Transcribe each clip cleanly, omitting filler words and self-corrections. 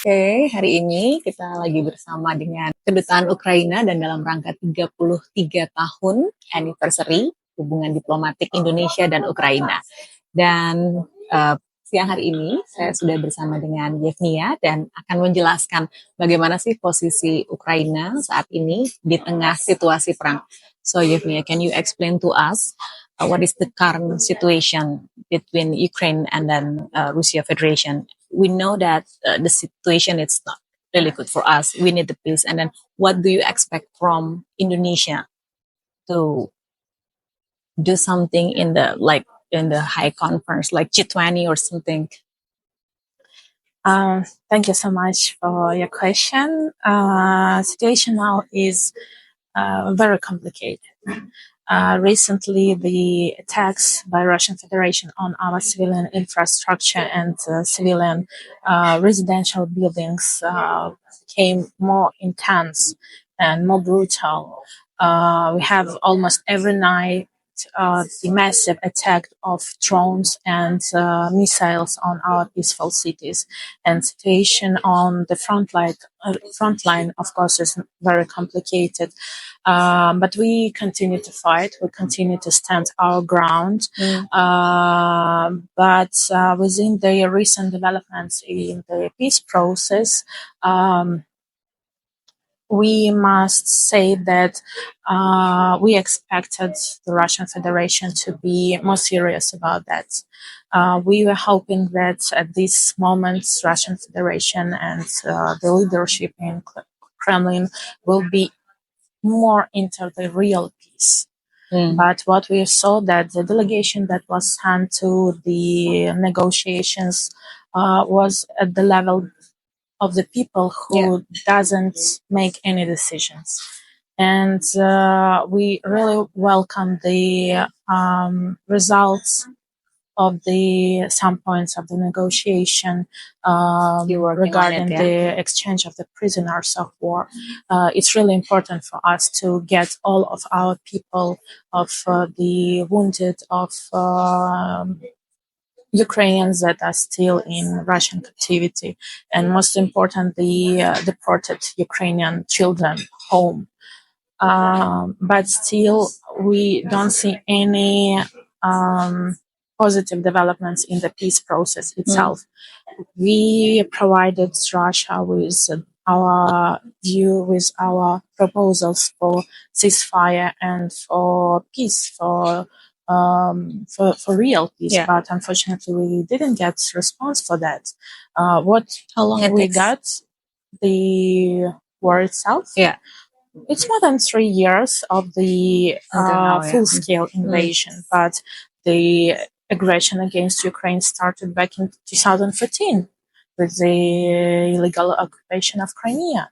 Oke, hari ini kita lagi bersama dengan Kedutaan Ukraina dan dalam rangka 33 tahun anniversary hubungan diplomatik Indonesia dan Ukraina. Dan siang hari ini saya sudah bersama dengan Yevnia dan akan menjelaskan bagaimana sih posisi Ukraina saat ini di tengah situasi perang. So Yevnia, can you explain to us what is the current situation between Ukraine and then Russia Federation? We know that the situation is not really good for us. We need the peace. And then what do you expect from Indonesia to do something in the high conference, like G20 or something? Thank you so much for your question. Situation now is very complicated. Recently, the attacks by Russian Federation on our civilian infrastructure and civilian residential buildings became more intense and more brutal. We have almost every night the massive attack of drones and missiles on our peaceful cities. And situation on the front line, of course, is very complicated. But we continue to fight. We continue to stand our ground. But within the recent developments in the peace process, we must say that we expected the Russian Federation to be more serious about that. We were hoping that at this moment, Russian Federation and the leadership in Kremlin will be more into the real peace. But what we saw that the delegation that was sent to the negotiations was at the level of the people who doesn't make any decisions. And we really welcome the results of some points of the negotiation regarding the exchange of the prisoners of war. It's really important for us to get all of our people, of the wounded, of Ukrainians that are still in Russian captivity, and most importantly, deported Ukrainian children home. But still, we don't see any positive developments in the peace process itself. We provided Russia with our view, with our proposals for ceasefire and for peace, for real peace, but unfortunately we didn't get response for that. How long we got the war itself? It's more than 3 years of the full-scale invasion, but the aggression against Ukraine started back in 2014 with the illegal occupation of Crimea.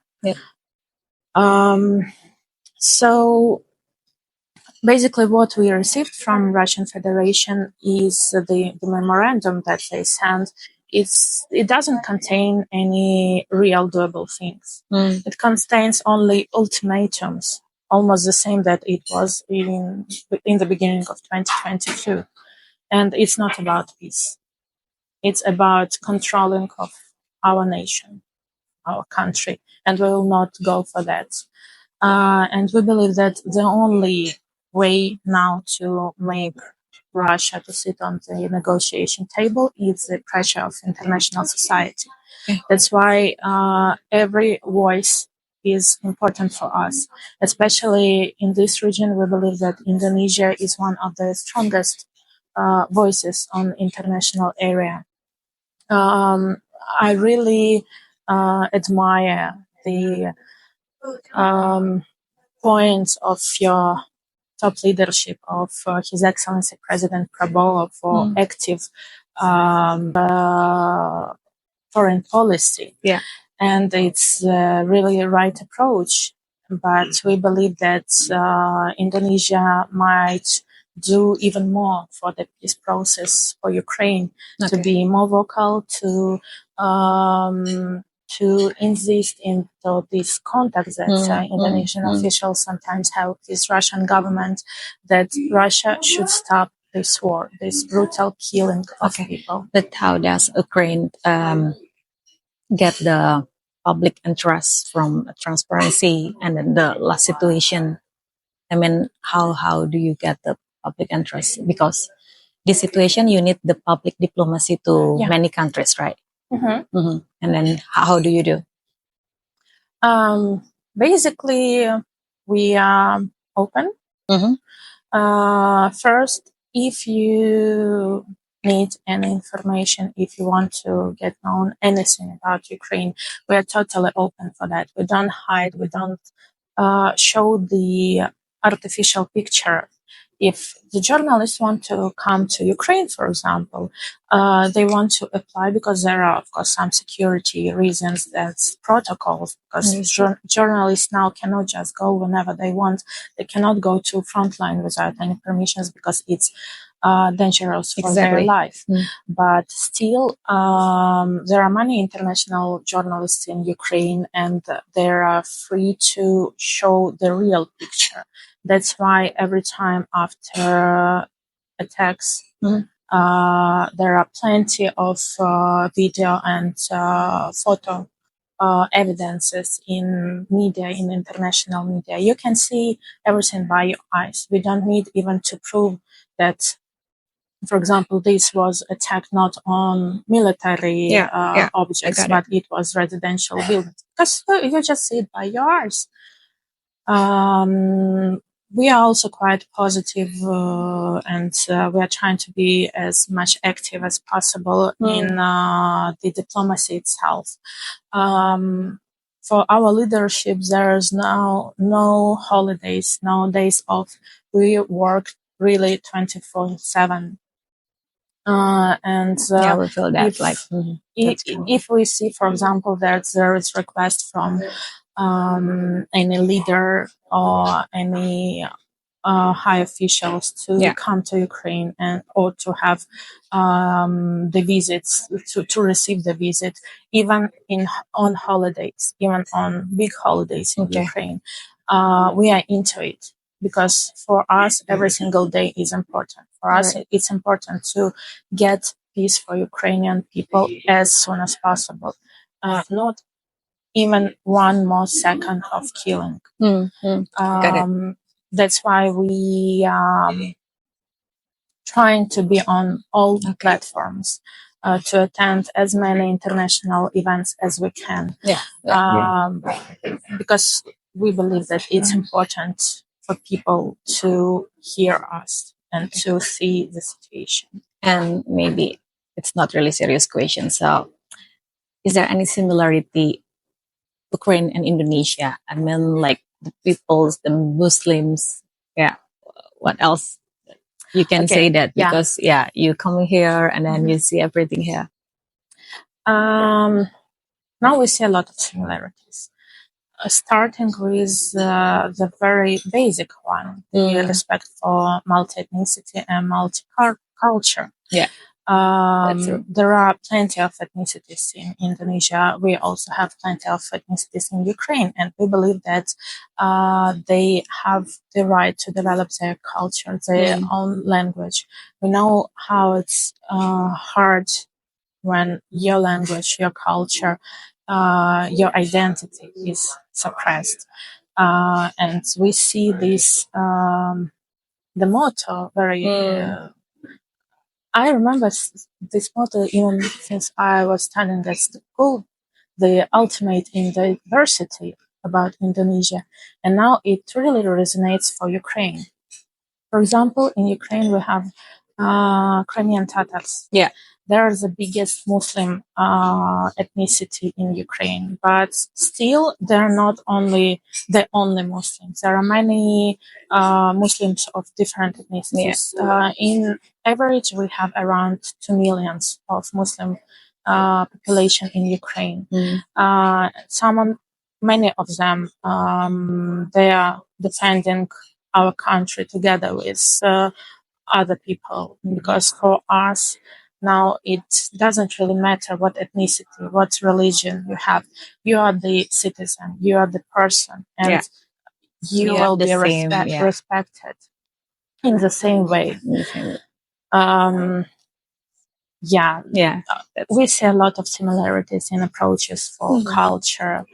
So basically, what we received from Russian Federation is the memorandum that they sent. It doesn't contain any real doable things. It contains only ultimatums, almost the same that it was in the beginning of 2022. And it's not about peace. It's about controlling of our nation, our country, and we will not go for that. And we believe that the only way now to make Russia to sit on the negotiation table is the pressure of international society. That's why every voice is important for us, especially in this region. We believe that Indonesia is one of the strongest voices on international area. I really admire the points of your top leadership of His Excellency President Prabowo for active foreign policy. And it's really a right approach. But we believe that Indonesia might do even more for the peace process for Ukraine, to be more vocal, to insist into these contacts that Indonesian officials sometimes have with this Russian government, that Russia should stop this war, this brutal killing of people. But how does Ukraine get the public interest from transparency, and then the last situation, I mean, how do you get the public interest? Because this situation, you need the public diplomacy to many countries, right? And then how do you do? Basically, we are open. First, if you need any information, if you want to get known anything about Ukraine, we are totally open for that. We don't hide. We don't show the artificial picture. If the journalists want to come to Ukraine, for example, they want to apply because there are, of course, some security reasons. That's protocols, because journalists now cannot just go whenever they want. They cannot go to frontline without any permissions because it's dangerous for their life. But still, there are many international journalists in Ukraine, and they are free to show the real picture. That's why every time after attacks, there are plenty of video and photo evidences in media, in international media. You can see everything by your eyes. We don't need even to prove that, for example, this was attacked not on military objects, but it was residential buildings. Because you just see it by your eyes. We are also quite positive, and we are trying to be as much active as possible in the diplomacy itself. For our leadership, there is now no holidays, no days off. We work really 24/7. And we feel that if we see, for example, that there is request from any leader or any high officials to come to Ukraine or to have the visits, to receive the visit, even on holidays, even on big holidays in Ukraine, we are into it. Because for us, every single day is important. For us, it's important to get peace for Ukrainian people as soon as possible. Not even one more second of killing. That's why we trying to be on all platforms to attend as many international events as we can. Because we believe that it's important for people to hear us and to see the situation. And maybe it's not really serious question. So, is there any similarity Ukraine and Indonesia? I mean, like the peoples, the Muslims. What else? You can say that because you come here and then you see everything here. Now we see a lot of similarities. Starting with the very basic one, the respect for multi-ethnicity and multi-culture. There are plenty of ethnicities in Indonesia. We also have plenty of ethnicities in Ukraine, and we believe that they have the right to develop their culture, their own language. We know how it's hard when your language, your culture, your identity is suppressed. And we see this, the motto very... I remember this motto even since I was studying at school, the ultimate in diversity about Indonesia. And now it really resonates for Ukraine. For example, in Ukraine, we have Crimean Tatars. They're the biggest Muslim ethnicity in Ukraine, but still they're not only the only Muslims. There are many Muslims of different ethnicities. In average, we have around 2 million of Muslim population in Ukraine. Many of them, they are defending our country together with other people, because for us now it doesn't really matter what ethnicity, what religion you have. You are the citizen, you are the person, and you will be respected in the same way. yeah, Yeah. we see a lot of similarities in approaches for culture.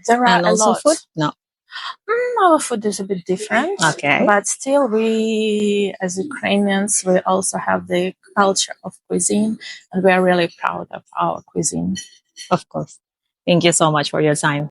There are And a also lot. food? No. Our food is a bit different, Okay. but still, we as Ukrainians, we also have the culture of cuisine, and we are really proud of our cuisine. Of course. Thank you so much for your time.